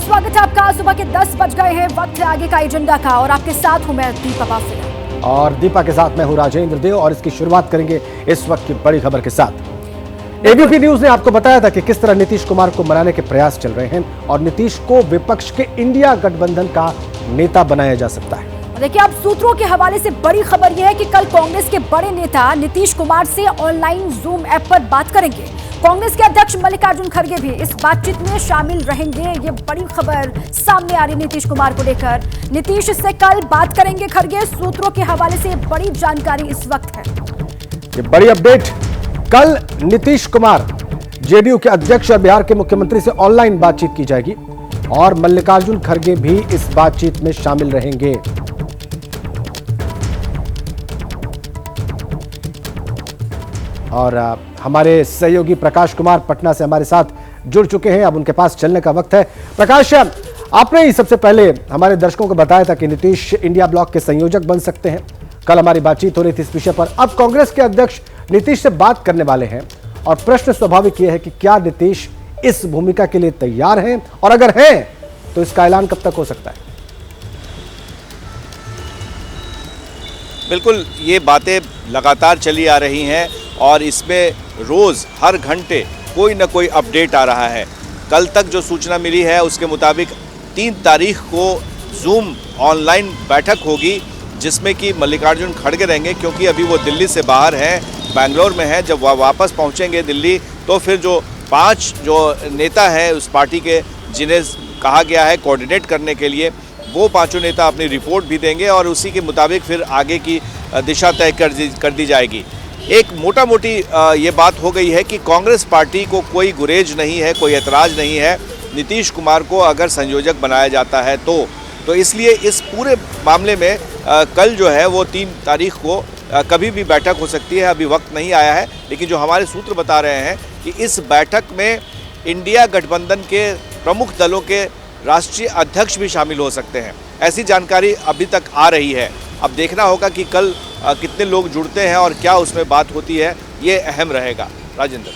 स्वागत है आपका। सुबह के 10 बज गए हैं, वक्त है आगे का एजेंडा का और आपके साथ हूं मैं दीपा बाफिया। और दीपा के साथ मैं हूं राजेंद्र देव और इसकी शुरुआत करेंगे इस वक्त की बड़ी खबर के साथ। एबीपी न्यूज ने आपको बताया था कि किस तरह नीतीश कुमार को मनाने के प्रयास चल रहे हैं और नीतीश को विपक्ष के इंडिया गठबंधन का नेता बनाया जा सकता है। देखिए, अब सूत्रों के हवाले से बड़ी खबर यह है कि कल कांग्रेस के बड़े नेता नीतीश कुमार से ऑनलाइन जूम ऐप पर बात करेंगे। कांग्रेस के अध्यक्ष मल्लिकार्जुन खड़गे भी इस बातचीत में शामिल रहेंगे। ये बड़ी खबर सामने आ रही नीतीश कुमार को लेकर। नीतीश से कल बात करेंगे खड़गे। सूत्रों के हवाले से बड़ी जानकारी इस वक्त है। ये बड़ी अपडेट, कल नीतीश कुमार जेडीयू के अध्यक्ष और बिहार के मुख्यमंत्री से ऑनलाइन बातचीत की जाएगी और मल्लिकार्जुन खड़गे भी इस बातचीत में शामिल रहेंगे। और हमारे सहयोगी प्रकाश कुमार पटना से हमारे साथ जुड़ चुके हैं। अब उनके पास चलने का वक्त है। प्रकाश, आपने ही सबसे पहले हमारे दर्शकों को बताया था कि नीतीश इंडिया ब्लॉक के संयोजक बन सकते हैं। कल हमारी बातचीत हो रही थी इस विषय पर। अब कांग्रेस के अध्यक्ष नीतीश से बात करने वाले हैं और प्रश्न स्वाभाविक यह है कि क्या नीतीश इस भूमिका के लिए तैयार हैं, और अगर हैं तो इसका ऐलान कब तक हो सकता है? बिल्कुल, ये बातें लगातार चली आ रही हैं और इसमें रोज़ हर घंटे कोई ना कोई अपडेट आ रहा है। कल तक जो सूचना मिली है उसके मुताबिक 3 तारीख को जूम ऑनलाइन बैठक होगी जिसमें कि मल्लिकार्जुन खड़गे रहेंगे, क्योंकि अभी वो दिल्ली से बाहर हैं, बेंगलोर में हैं। जब वह वापस पहुंचेंगे दिल्ली तो फिर जो 5 जो नेता हैं उस पार्टी के, जिन्हें कहा गया है कोऑर्डिनेट करने के लिए, वो 5 नेता अपनी रिपोर्ट भी देंगे और उसी के मुताबिक फिर आगे की दिशा तय कर दी जाएगी। एक मोटा मोटी ये बात हो गई है कि कांग्रेस पार्टी को कोई गुरेज नहीं है, कोई एतराज़ नहीं है नीतीश कुमार को अगर संयोजक बनाया जाता है तो इसलिए इस पूरे मामले में कल जो है वो 3 तारीख को कभी भी बैठक हो सकती है। अभी वक्त नहीं आया है, लेकिन जो हमारे सूत्र बता रहे हैं कि इस बैठक में इंडिया गठबंधन के प्रमुख दलों के राष्ट्रीय अध्यक्ष भी शामिल हो सकते हैं। ऐसी जानकारी अभी तक आ रही है। अब देखना होगा कि कल कितने लोग जुड़ते हैं और क्या उसमें बात होती है, ये अहम रहेगा। राजेंद्र,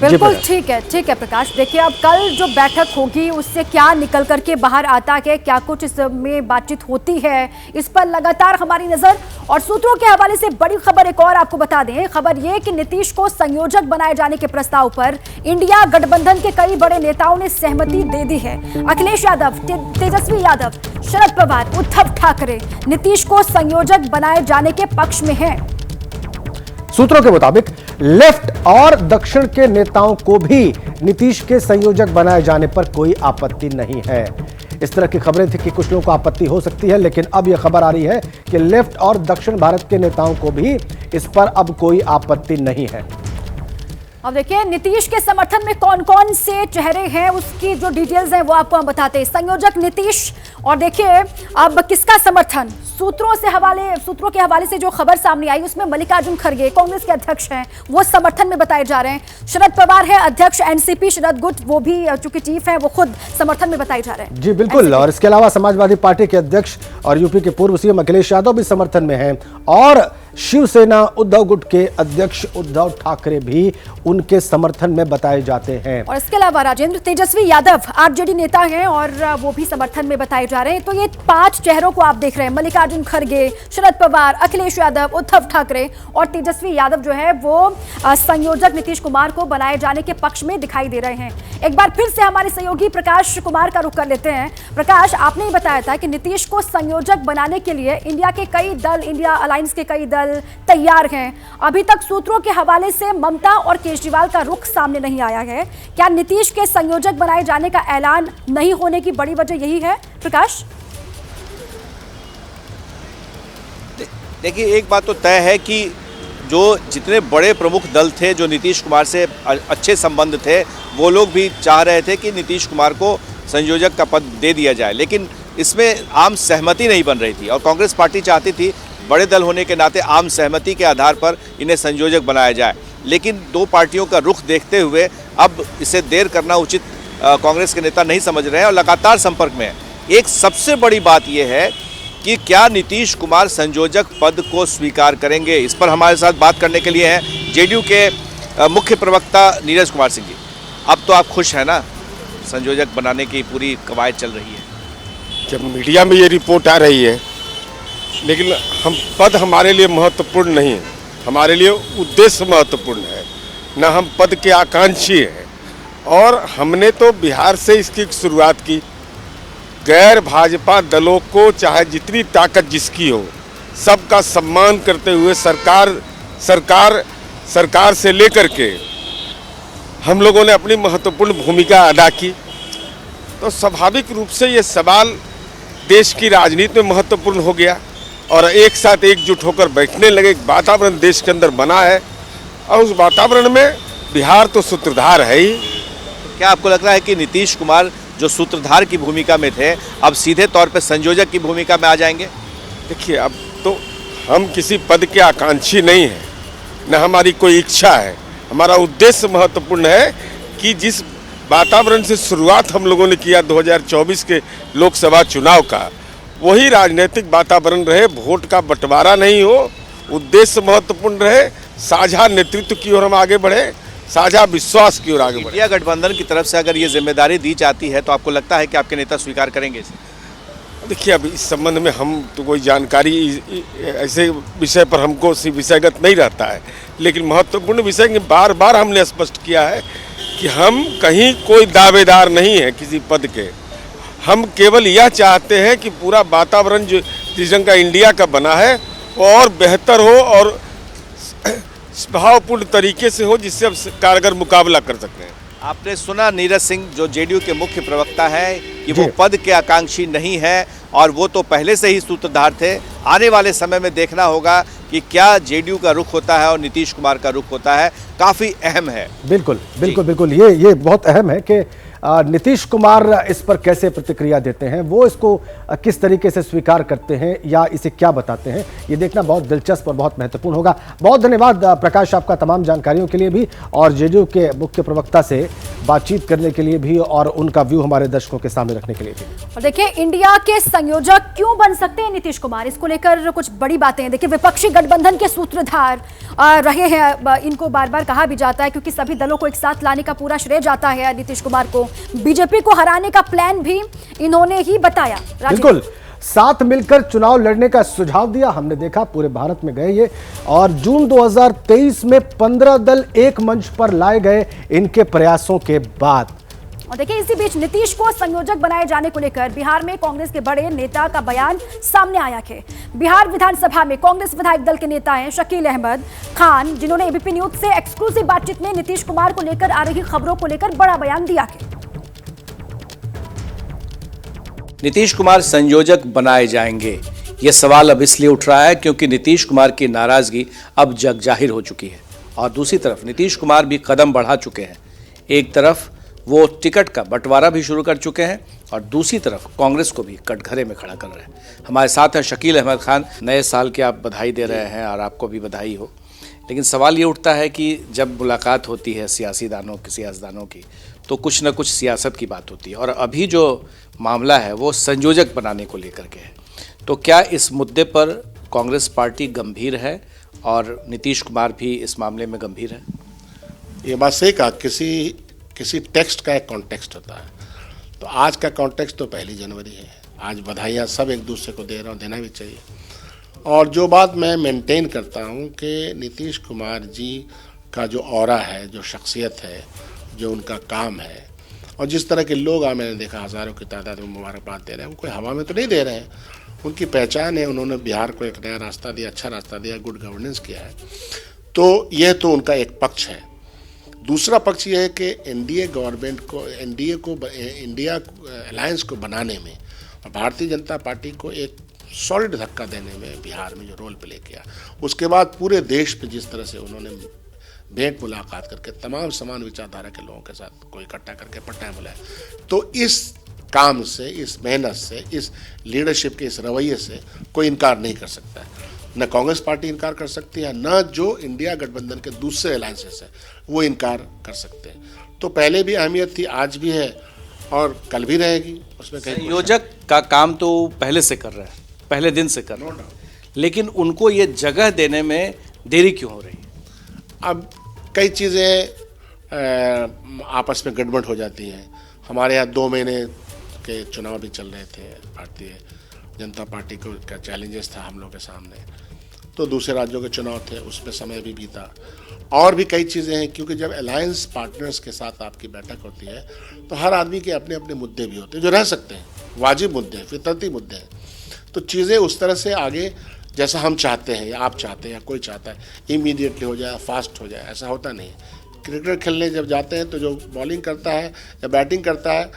बिल्कुल ठीक है प्रकाश। देखिए, अब कल जो बैठक होगी उससे क्या निकल करके बाहर आता है, क्या कुछ इसमें बातचीत होती है, इस पर लगातार हमारी नजर। और सूत्रों के हवाले से बड़ी खबर एक और आपको बता दें। खबर यह कि नीतीश को संयोजक बनाए जाने के प्रस्ताव पर इंडिया गठबंधन के कई बड़े नेताओं ने सहमति दे दी है। अखिलेश यादव, तेजस्वी यादव, शरद पवार, उद्धव ठाकरे नीतीश को संयोजक बनाए जाने के पक्ष में हैं। सूत्रों के मुताबिक लेफ्ट और दक्षिण के नेताओं को भी नीतीश के संयोजक बनाए जाने पर कोई आपत्ति नहीं है। इस तरह की खबरें थी कि कुछ लोगों को आपत्ति हो सकती है, लेकिन अब यह खबर आ रही है कि लेफ्ट और दक्षिण भारत के नेताओं को भी इस पर अब कोई आपत्ति नहीं है। अब देखिए, नीतीश के समर्थन में कौन कौन से चेहरे हैं उसकी जो डिटेल्स हैं वो आपको हम बताते हैं। संयोजक नीतीश, और देखिए अब किसका समर्थन, सूत्रों के हवाले से जो खबर सामने आई उसमें मल्लिकार्जुन खड़गे कांग्रेस के अध्यक्ष हैं, वो समर्थन में बताए जा रहे हैं। शरद पवार है अध्यक्ष एनसीपी, शरद गुट वो भी चूंकि चीफ है, वो खुद समर्थन में बताए जा रहे हैं। जी बिल्कुल, और इसके अलावा समाजवादी पार्टी के अध्यक्ष और यूपी के पूर्व सीएम अखिलेश यादव भी समर्थन में हैं और शिवसेना उद्धव गुट के अध्यक्ष उद्धव ठाकरे भी उनके समर्थन में बताए जाते हैं। और इसके अलावा राजेंद्र, तेजस्वी यादव आरजेडी नेता हैं और वो भी समर्थन में बताए जा रहे हैं। तो ये 5 चेहरों को आप देख रहे हैं, मल्लिकार्जुन खड़गे, शरद पवार, अखिलेश यादव, उद्धव ठाकरे और तेजस्वी यादव जो है वो संयोजक नीतीश कुमार को बनाए जाने के पक्ष में दिखाई दे रहे हैं। एक बार फिर से हमारे सहयोगी प्रकाश कुमार का रुख कर लेते हैं। प्रकाश, आपने ही बताया था कि नीतीश को संयोजक बनाने के लिए इंडिया के कई दल, इंडिया अलायंस के कई दल तैयार हैं। अभी तक सूत्रों के हवाले से ममता और केजरीवाल का रुख सामने नहीं आया है। क्या नीतीश के संयोजक बनाए जाने का ऐलान नहीं होने की बड़ी वजह यही है प्रकाश? देखिए, एक बात तो तय है कि जो जितने बड़े प्रमुख दल थे जो नीतीश कुमार से अच्छे संबंध थे, वो लोग भी चाह रहे थे कि नीतीश कुमार को संयोजक का पद दे दिया जाए, लेकिन इसमें आम सहमति नहीं बन रही थी और कांग्रेस पार्टी चाहती थी बड़े दल होने के नाते आम सहमति के आधार पर इन्हें संयोजक बनाया जाए। लेकिन 2 पार्टियों का रुख देखते हुए अब इसे देर करना उचित कांग्रेस के नेता नहीं समझ रहे हैं और लगातार संपर्क में है। एक सबसे बड़ी बात यह है कि क्या नीतीश कुमार संयोजक पद को स्वीकार करेंगे। इस पर हमारे साथ बात करने के लिए हैं जेडीयू के मुख्य प्रवक्ता नीरज कुमार सिंह जी। अब तो आप खुश हैं ना, संयोजक बनाने की पूरी कवायद चल रही है? जब मीडिया में ये रिपोर्ट आ रही है, लेकिन हम पद हमारे लिए महत्वपूर्ण नहीं है, हमारे लिए उद्देश्य महत्वपूर्ण है, न हम पद के आकांक्षी हैं। और हमने तो बिहार से इसकी शुरुआत की। गैर भाजपा दलों को चाहे जितनी ताकत जिसकी हो, सबका सम्मान करते हुए सरकार से लेकर के हम लोगों ने अपनी महत्वपूर्ण भूमिका अदा की। तो स्वाभाविक रूप से ये सवाल देश की राजनीति में महत्वपूर्ण हो गया और एक साथ एकजुट होकर बैठने लगे। एक वातावरण देश के अंदर बना है और उस वातावरण में बिहार तो सूत्रधार है ही। क्या आपको लग रहा है कि नीतीश कुमार जो सूत्रधार की भूमिका में थे, अब सीधे तौर पर संयोजक की भूमिका में आ जाएंगे? देखिए, अब तो हम किसी पद के आकांक्षी नहीं हैं, न हमारी कोई इच्छा है। हमारा उद्देश्य महत्वपूर्ण है कि जिस वातावरण से शुरुआत हम लोगों ने किया 2024 के लोकसभा चुनाव का, वही राजनीतिक वातावरण रहे, वोट का बंटवारा नहीं हो, उद्देश्य महत्वपूर्ण रहे, साझा नेतृत्व की ओर हम आगे बढ़े, साझा विश्वास की ओर आगे बढ़े। इंडिया गठबंधन की तरफ से अगर ये जिम्मेदारी दी जाती है तो आपको लगता है कि आपके नेता स्वीकार करेंगे इसे? देखिए, अब इस संबंध में हम तो कोई जानकारी ऐसे विषय पर हमको विषयगत नहीं रहता है, लेकिन महत्वपूर्ण विषय कि बार बार हमने स्पष्ट किया है कि हम कहीं कोई दावेदार नहीं है किसी पद के। हम केवल यह चाहते हैं कि पूरा वातावरण जो जिस रंग का इंडिया का बना है वो और बेहतर हो और भावपूर्ण तरीके से हो, जिससे हम कारगर मुकाबला कर सकते हैं। आपने सुना नीरज सिंह जो जेडीयू के मुख्य प्रवक्ता है कि वो पद के आकांक्षी नहीं है और वो तो पहले से ही सूत्रधार थे। आने वाले समय में देखना होगा कि क्या जेडीयू का रुख होता है और नीतीश कुमार का रुख होता है। काफी अहम है। बिल्कुल बिल्कुल बिल्कुल, ये बहुत अहम है कि नीतीश कुमार इस पर कैसे प्रतिक्रिया देते हैं, वो इसको किस तरीके से स्वीकार करते हैं या इसे क्या बताते हैं, ये देखना बहुत दिलचस्प और बहुत महत्वपूर्ण होगा। बहुत धन्यवाद प्रकाश आपका तमाम जानकारियों के लिए भी और जेडीयू के मुख्य प्रवक्ता से बातचीत करने के लिए भी और उनका व्यू हमारे दर्शकों के सामने रखने के लिए भी। और देखिए, इंडिया के संयोजक क्यों बन सकते हैं नीतीश कुमार, इसको लेकर कुछ बड़ी बातें हैं। देखिए, विपक्षी गठबंधन के सूत्रधार रहे हैं, इनको बार बार कहा भी जाता है क्योंकि सभी दलों को एक साथ लाने का पूरा श्रेय जाता है नीतीश कुमार को। बीजेपी को हराने का प्लान भी इन्होंने ही बताया। बिल्कुल, साथ मिलकर चुनाव लड़ने का सुझाव दिया। हमने देखा पूरे भारत में गए ये, और जून 2023 में 15 दल एक मंच पर लाए गए इनके प्रयासों के बाद। और देखिए, इसी बीच नीतीश को संयोजक बनाए जाने को लेकर बिहार में कांग्रेस के बड़े नेता का बयान सामने आया है। बिहार विधानसभा में कांग्रेस विधायक दल के नेता हैं शकील अहमद खान, जिन्होंने एबीपी न्यूज से एक्सक्लूसिव बातचीत में नीतीश कुमार को लेकर आ रही खबरों को लेकर बड़ा बयान दिया है। नीतीश कुमार संयोजक बनाए जाएंगे, ये सवाल अब इसलिए उठ रहा है क्योंकि नीतीश कुमार की नाराजगी अब जग जाहिर हो चुकी है और दूसरी तरफ नीतीश कुमार भी कदम बढ़ा चुके हैं। एक तरफ वो टिकट का बंटवारा भी शुरू कर चुके हैं और दूसरी तरफ कांग्रेस को भी कटघरे में खड़ा कर रहे हैं। हमारे साथ हैं शकील अहमद खान। नए साल की आप बधाई दे रहे हैं और आपको भी बधाई हो, लेकिन सवाल ये उठता है कि जब मुलाकात होती है सियासतदानों की तो कुछ न कुछ सियासत की बात होती है और अभी जो मामला है वो संयोजक बनाने को लेकर के है। तो क्या इस मुद्दे पर कांग्रेस पार्टी गंभीर है और नीतीश कुमार भी इस मामले में गंभीर है? ये बात सही कहा, किसी टेक्स्ट का एक कॉन्टेक्स्ट होता है। तो आज का कॉन्टेक्स्ट तो 1 जनवरी है। आज बधाइयाँ सब एक दूसरे को दे रहे हो, देना भी चाहिए। और जो बात मैं मेंटेन करता हूँ कि नीतीश कुमार जी का जो ऑरा है, जो शख्सियत है, जो उनका काम है और जिस तरह के लोग मैंने देखा हज़ारों की तादाद में मुबारकबाद दे रहे हैं, वो कोई हवा में तो नहीं दे रहे हैं। उनकी पहचान है, उन्होंने बिहार को एक नया रास्ता दिया, अच्छा रास्ता दिया, गुड गवर्नेंस किया है। तो यह तो उनका एक पक्ष है। दूसरा पक्ष यह है कि एनडीए गवर्नमेंट को इंडिया अलायंस को बनाने में और भारतीय जनता पार्टी को एक सॉलिड धक्का देने में बिहार में जो रोल प्ले किया, उसके बाद पूरे देश में जिस तरह से उन्होंने भेंट मुलाकात करके तमाम समान विचारधारा के लोगों के साथ को इकट्ठा करके पट्टा बुलाया, तो इस काम से, इस मेहनत से, इस लीडरशिप के इस रवैये से कोई इनकार नहीं कर सकता है। न कांग्रेस पार्टी इनकार कर सकती है, न जो इंडिया गठबंधन के दूसरे अलायंसेस है वो इनकार कर सकते हैं। तो पहले भी अहमियत थी, आज भी है और कल भी रहेगी। उसमें कहीं संयोजक का काम तो पहले से कर रहे हैं, पहले दिन से कर रहे हैं, लेकिन उनको ये जगह देने में देरी क्यों हो रही है? अब कई चीज़ें आपस में गड़बड़ हो जाती हैं। हमारे यहाँ 2 महीने के चुनाव भी चल रहे थे, भारतीय जनता पार्टी को का चैलेंजेस था हम लोग के सामने, तो दूसरे राज्यों के चुनाव थे, उसमें समय भी बीता। और भी कई चीज़ें हैं, क्योंकि जब अलायंस पार्टनर्स के साथ आपकी बैठक होती है तो हर आदमी के अपने अपने मुद्दे भी होते हैं जो रह सकते हैं, वाजिब मुद्दे हैं, फितरती मुद्दे हैं। तो चीज़ें उस तरह से आगे जैसा हम चाहते हैं या आप चाहते हैं या कोई चाहता है इमीडिएटली हो जाए, फास्ट हो जाए, ऐसा होता नहीं है। क्रिकेट खेलने जब जाते हैं तो जो बॉलिंग करता है या बैटिंग करता है,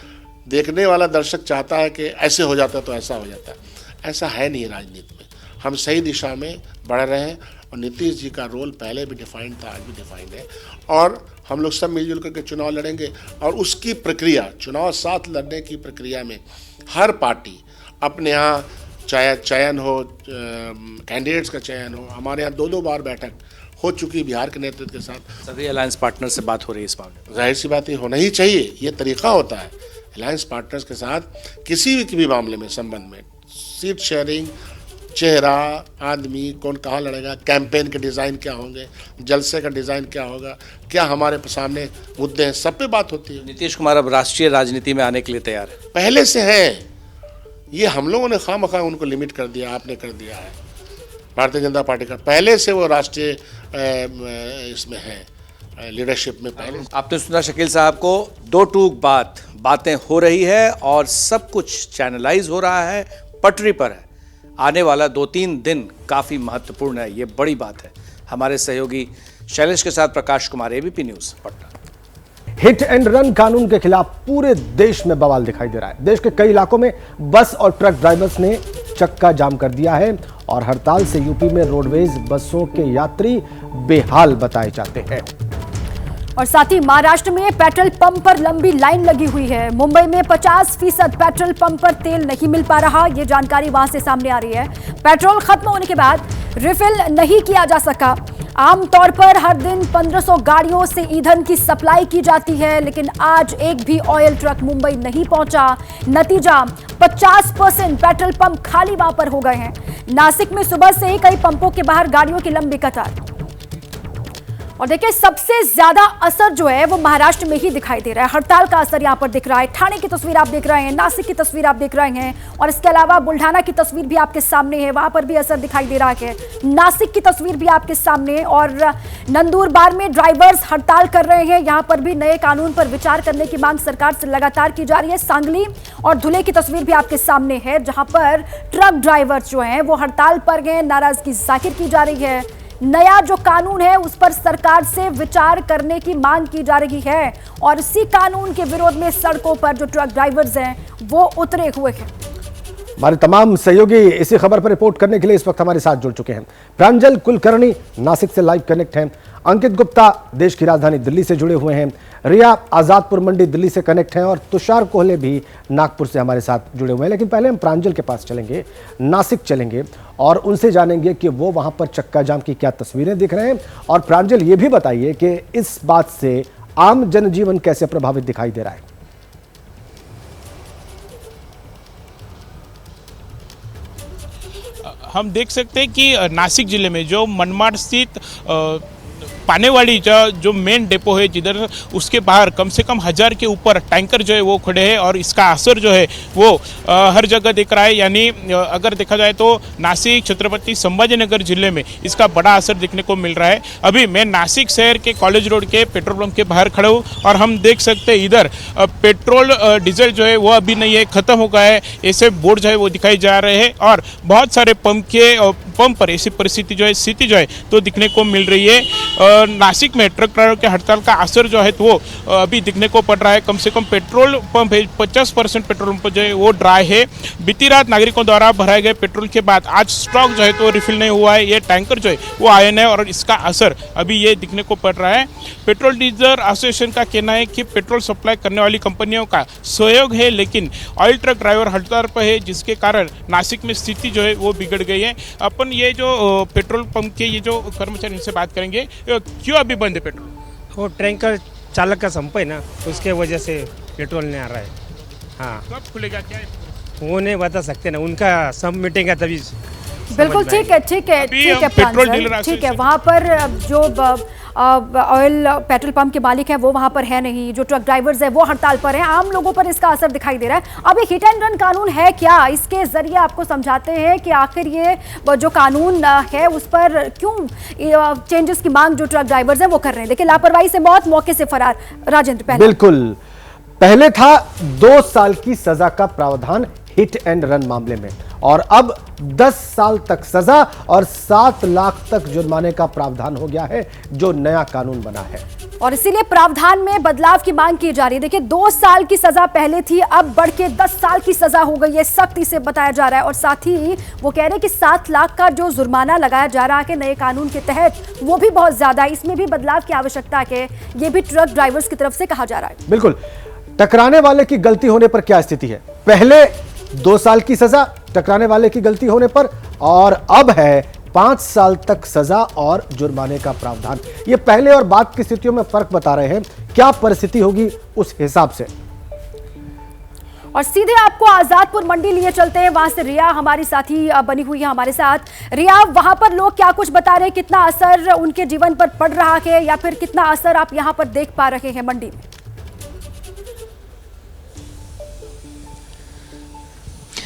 देखने वाला दर्शक चाहता है कि ऐसे हो जाता है तो ऐसा हो जाता है, ऐसा है नहीं राजनीति में। हम सही दिशा में बढ़ रहे हैं और नीतीश जी का रोल पहले भी डिफाइंड था, आज भी डिफाइंड है, और हम लोग सब मिलजुल करके चुनाव लड़ेंगे। और उसकी प्रक्रिया, चुनाव साथ लड़ने की प्रक्रिया में हर पार्टी अपने यहाँ चाहे चयन हो, कैंडिडेट्स का चयन हो, हमारे यहाँ 2-2 बार बैठक हो चुकी बिहार के नेतृत्व के साथ। सभी अलायंस पार्टनर से बात हो रही है इस मामले में। जाहिर सी बात है, होना ही चाहिए, ये तरीका होता है अलायंस पार्टनर्स के साथ किसी भी मामले में, संबंध में, सीट शेयरिंग, चेहरा, आदमी कौन कहाँ लड़ेगा, कैंपेन के डिज़ाइन क्या होंगे, जलसे का डिज़ाइन क्या होगा, क्या हमारे सामने मुद्दे हैं, सब पे बात होती है। नीतीश कुमार अब राष्ट्रीय राजनीति में आने के लिए तैयार है। पहले से है, ये हम लोगों ने खामखा उनको लिमिट कर दिया, आपने कर दिया है। भारतीय जनता पार्टी का पहले से वो राष्ट्रीय इसमें है, लीडरशिप में पहले। आपने सुना शकील साहब को, दो टूक बातें हो रही है और सब कुछ चैनलाइज हो रहा है, पटरी पर है। आने वाला 2-3 दिन काफी महत्वपूर्ण है, ये बड़ी बात है। हमारे सहयोगी शैलेश के साथ Prakash Kumar, ABP news Patna. Hit and run कानून के खिलाफ पूरे देश में बवाल दिखाई दे रहा है। देश के कई इलाकों में बस और ट्रक ड्राइवर्स ने चक्का जाम कर दिया है और हड़ताल से यूपी में रोडवेज बसों के यात्री बेहाल बताए जाते हैं। और साथ ही महाराष्ट्र में पेट्रोल पंप पर लंबी लाइन लगी हुई है। मुंबई में 50% पेट्रोल पंप पर तेल नहीं मिल पा रहा, ये जानकारी वहां से सामने आ रही है। पेट्रोल खत्म होने के बाद रिफिल नहीं किया जा सका। आमतौर पर हर दिन 1500 गाड़ियों से ईंधन की सप्लाई की जाती है, लेकिन आज एक भी ऑयल ट्रक मुंबई नहीं पहुंचा। नतीजा 50% पेट्रोल पंप खाली वहां पर हो गए हैं। नासिक में सुबह से ही कई पंपों के बाहर गाड़ियों की लंबी कतार। और देखिए, सबसे ज्यादा असर जो है वो महाराष्ट्र में ही दिखाई दे रहा है। हड़ताल का असर यहां पर दिख रहा है। ठाणे की तस्वीर आप देख रहे हैं, नासिक की तस्वीर आप देख रहे हैं, और इसके अलावा बुल्ढाना की तस्वीर भी आपके सामने है, वहां पर भी असर दिखाई दे रहा है। नासिक की तस्वीर भी आपके सामने, और नंदुरबार में ड्राइवर्स हड़ताल कर रहे हैं। यहां पर भी नए कानून पर विचार करने की मांग सरकार से लगातार की जा रही है। सांगली और धुले की तस्वीर भी आपके सामने है, जहां पर ट्रक ड्राइवर्स जो हैं वो हड़ताल पर गए, नाराजगी जाहिर की जा रही है। नया जो कानून है उस पर सरकार से विचार करने की मांग की जा रही है, और इसी कानून के विरोध में सड़कों पर जो ट्रक ड्राइवर्स हैं वो उतरे हुए हैं। हमारे तमाम सहयोगी इसी खबर पर रिपोर्ट करने के लिए इस वक्त हमारे साथ जुड़ चुके हैं। प्रांजल कुलकर्णी नासिक से लाइव कनेक्ट हैं, अंकित गुप्ता देश की राजधानी दिल्ली से जुड़े हुए हैं, रिया आजादपुर मंडी दिल्ली से कनेक्ट हैं, और तुषार कोहले भी नागपुर से हमारे साथ जुड़े हुए हैं। लेकिन पहले हम प्रांजल के पास चलेंगे, नासिक चलेंगे और उनसे जानेंगे कि वो वहां पर चक्का जाम की क्या तस्वीरें दिख रहे हैं। और प्रांजल, ये भी बताइए कि इस बात से आम जनजीवन कैसे प्रभावित दिखाई दे रहा है। हम देख सकते हैं कि नासिक जिले में जो मनमाड स्थित पानेवाड़ी जो मेन डेपो है, जिधर उसके बाहर कम से कम 1000 के ऊपर टैंकर जो है वो खड़े हैं, और इसका असर जो है वो हर जगह दिख रहा है। यानी अगर देखा जाए तो नासिक, छत्रपति संभाजीनगर जिले में इसका बड़ा असर देखने को मिल रहा है। अभी मैं नासिक शहर के कॉलेज रोड के पेट्रोल पंप के बाहर खड़ा हूँ, और हम देख सकते हैं इधर पेट्रोल डीजल जो है वो अभी नहीं है, ख़त्म हो गया है, ऐसे बोर्ड जो है वो दिखाई जा रहे हैं। और बहुत सारे पंप पर ऐसी परिस्थिति जो है, स्थिति जो है तो दिखने को मिल रही है। नासिक में ट्रक ड्राइवर के हड़ताल का असर जो है तो वो अभी दिखने को पड़ रहा है। कम से कम पेट्रोल पंप है 50% पेट्रोल पंप जो है वो ड्राई है। बीती रात नागरिकों द्वारा भराए गए पेट्रोल के बाद आज स्टॉक जो है तो रिफिल नहीं हुआ है। ये टैंकर जो है वो आए हैं, और इसका असर अभी ये दिखने को पड़ रहा है। पेट्रोल डीजल एसोसिएशन का कहना है कि पेट्रोल सप्लाई करने वाली कंपनियों का सहयोग है, लेकिन ऑयल ट्रक ड्राइवर हड़ताल पर है, जिसके कारण नासिक में स्थिति जो है वो बिगड़ गई है। अपन ये जो पेट्रोल पंप के ये जो कर्मचारी इनसे बात करेंगे, क्यों अभी बंद है पेट्रोल? वो टैंकर चालक का संप है ना, उसके वजह से पेट्रोल नहीं आ रहा है। हाँ, कब खुलेगा, क्या है? वो नहीं बता सकते ना, उनका सब मीटिंग है तभी। बिल्कुल ठीक है, ठीक है, ठीक है पेट्रोल प्रांजल, डीलर ठीक है। वहां पर जो ऑयल पेट्रोल पंप के मालिक हैं वो वहां पर है नहीं, जो ट्रक ड्राइवर्स हैं वो हड़ताल पर हैं, आम लोगों पर इसका असर दिखाई दे रहा है। अब ये हिट एंड रन कानून है क्या, इसके जरिए आपको समझाते हैं कि आखिर ये जो कानून है उस पर क्यों चेंजेस की मांग जो ट्रक ड्राइवर्स हैं वो कर रहे हैं। देखिए, लापरवाही से मौत, मौके से फरार। राजेंद्र, पहले बिल्कुल, पहले था 2 साल की सजा का प्रावधान हिट एंड रन मामले में, और अब 10 साल तक सजा और 7 लाख तक जुर्माने का प्रावधान हो गया है, जो नया कानून बना है। और इसीलिए प्रावधान में बदलाव की मांग की जा रही है। देखिए, 2 साल की सजा पहले थी, अब बढ़ के 10 साल की सजा हो गई है, सख्ती से बताया जा रहा है। और साथ ही वो कह रहे हैं कि 7 लाख का जो जुर्माना लगाया जा रहा है नए कानून के तहत, वो भी बहुत ज्यादा है, इसमें भी बदलाव की आवश्यकता है, ये भी ट्रक ड्राइवर्स की तरफ से कहा जा रहा है। बिल्कुल, टकराने वाले की गलती होने पर क्या स्थिति है? पहले 2 साल की सजा टकराने वाले की गलती होने पर, और अब है 5 साल तक सजा और जुर्माने का प्रावधान। ये पहले और बाद की स्थितियों में फर्क बता रहे हैं, क्या परिस्थिति होगी उस हिसाब से। और सीधे आपको आजादपुर मंडी लिए चलते हैं, वहां से रिया हमारी साथी बनी हुई है हमारे साथ। रिया, वहां पर लोग क्या कुछ बता रहे हैं, कितना असर उनके जीवन पर पड़ रहा है, या फिर कितना असर आप यहां पर देख पा रहे हैं मंडी में?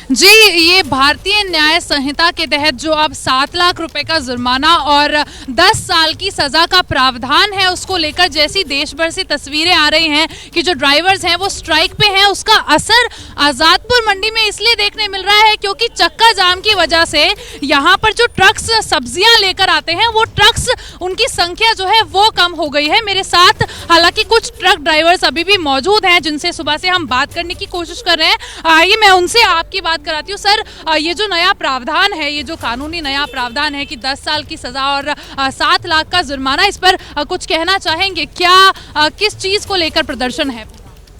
जी, ये भारतीय न्याय संहिता के तहत जो अब 7 लाख रुपए का जुर्माना और 10 साल की सजा का प्रावधान है, उसको लेकर जैसी देश भर से तस्वीरें आ रही हैं कि जो ड्राइवर्स हैं वो स्ट्राइक पे हैं, उसका असर आजादपुर मंडी में इसलिए देखने मिल रहा है क्योंकि चक्का जाम की वजह से यहाँ पर जो ट्रक्स सब्जियां लेकर आते हैं, वो ट्रक्स उनकी संख्या जो है वो कम हो गई है। मेरे साथ हालांकि कुछ ट्रक ड्राइवर्स अभी भी मौजूद हैं जिनसे सुबह से हम बात करने की कोशिश कर रहे हैं। आइए मैं उनसे आपकी बात कराती हूँ। सर, ये जो नया प्रावधान है, ये जो कानूनी नया प्रावधान है कि 10 साल की सजा और 7 लाख का जुर्माना, इस पर कुछ कहना चाहेंगे क्या? किस चीज को लेकर प्रदर्शन है?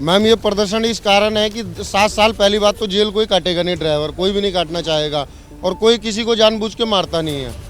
मैम, ये प्रदर्शन इस कारण है कि 7 साल पहली बात तो जेल कोई काटेगा नहीं, ड्राइवर कोई भी नहीं काटना चाहेगा, और कोई किसी को जानबूझ के मारता नहीं है।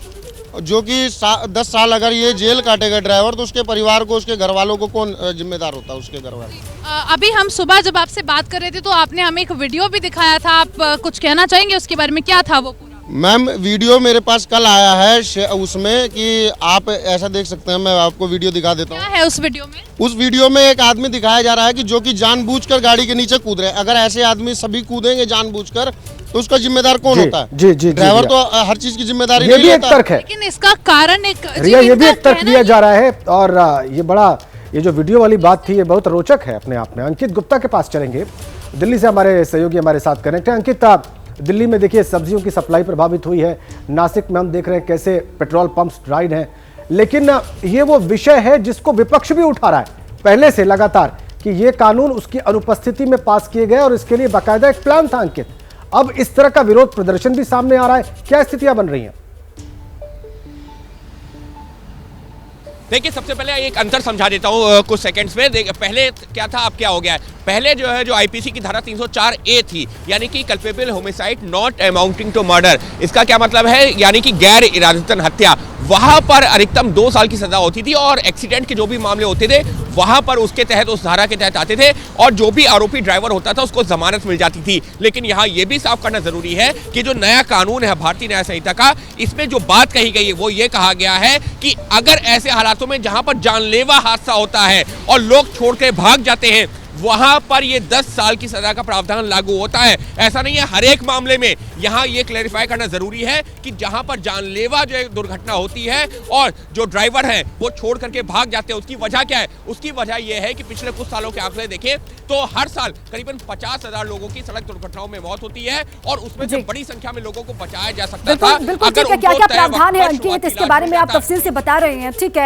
जो कि 10 साल अगर ये जेल काटेगा ड्राइवर, तो उसके परिवार को, उसके घर वालों को कौन जिम्मेदार होता है? उसके घर वाले। अभी हम सुबह जब आपसे बात कर रहे थे तो आपने हमें एक वीडियो भी दिखाया था, आप कुछ कहना चाहेंगे उसके बारे में? क्या था वो पूरा? मैम, वीडियो मेरे पास कल आया है उसमें कि आप ऐसा देख सकते हैं, मैं आपको वीडियो दिखा देता हूँ। क्या है उस वीडियो में? उस वीडियो में एक आदमी दिखाया जा रहा है कि जो कि जानबूझकर गाड़ी के नीचे कूद रहे हैं। अगर ऐसे आदमी सभी कूदेंगे जानबूझकर, तो उसका जिम्मेदार कौन होता है? जी, ड्राइवर तो हर चीज की जिम्मेदारी नहीं लेता। तर्क है, लेकिन इसका कारण एक रिया, ये भी एक तर्क दिया जा रहा है। और ये जो वीडियो वाली बात थी, ये बहुत रोचक है अपने आप में। अंकित गुप्ता के पास चलेंगे, दिल्ली से हमारे सहयोगी हमारे साथ कनेक्ट है। अंकित, दिल्ली में देखिए सब्जियों की सप्लाई प्रभावित हुई है, नासिक में हम देख रहे हैं कैसे पेट्रोल पंप्स ड्राइड हैं, लेकिन ये वो विषय है जिसको विपक्ष भी उठा रहा है पहले से लगातार, कि ये कानून उसकी अनुपस्थिति में पास किए गए और इसके लिए बाकायदा एक प्लान था। अंकित, अब इस तरह का विरोध प्रदर्शन भी सामने आ रहा है, क्या स्थितियां बन रही हैं? देखिए, सबसे पहले एक अंतर समझा देता हूँ कुछ सेकंड्स में। पहले क्या था, अब क्या हो गया है। पहले जो है, जो आईपीसी की धारा 304A थी, यानी कि culpable homicide not amounting to murder, इसका क्या मतलब है, यानी कि गैर इरादतन हत्या, वहां पर अधिकतम 2 साल की सजा होती थी, और एक्सीडेंट के जो भी मामले होते थे वहां पर उसके तहत, उस धारा के तहत आते थे, और जो भी आरोपी ड्राइवर होता था उसको जमानत मिल जाती थी। लेकिन यहाँ ये भी साफ करना जरूरी है कि जो नया कानून है भारतीय न्याय संहिता का, इसमें जो बात कही गई है वो ये कहा गया है कि अगर ऐसे हालातों में जहां पर जानलेवा हादसा होता है और लोग छोड़ के भाग जाते हैं, वहां पर ये 10 साल की सजा का प्रावधान लागू होता है। ऐसा नहीं है हर एक मामले में। यहाँ ये क्लैरिफाई करना जरूरी है कि जहां पर जानलेवा जो दुर्घटना होती है और जो ड्राइवर है वो छोड़ करके भाग जाते हैं, उसकी वजह क्या है? उसकी वजह यह है कि पिछले कुछ सालों के आंकड़े देखें तो हर साल करीबन 50,000 लोगों की सड़क दुर्घटनाओं में मौत होती है, और उसमें से बड़ी संख्या में लोगों को बचाया जा सकता था। बिल्कुल, क्या क्या प्रावधान है अंकित, इसके बारे में आप तफसील से बता रहे हैं, ठीक है।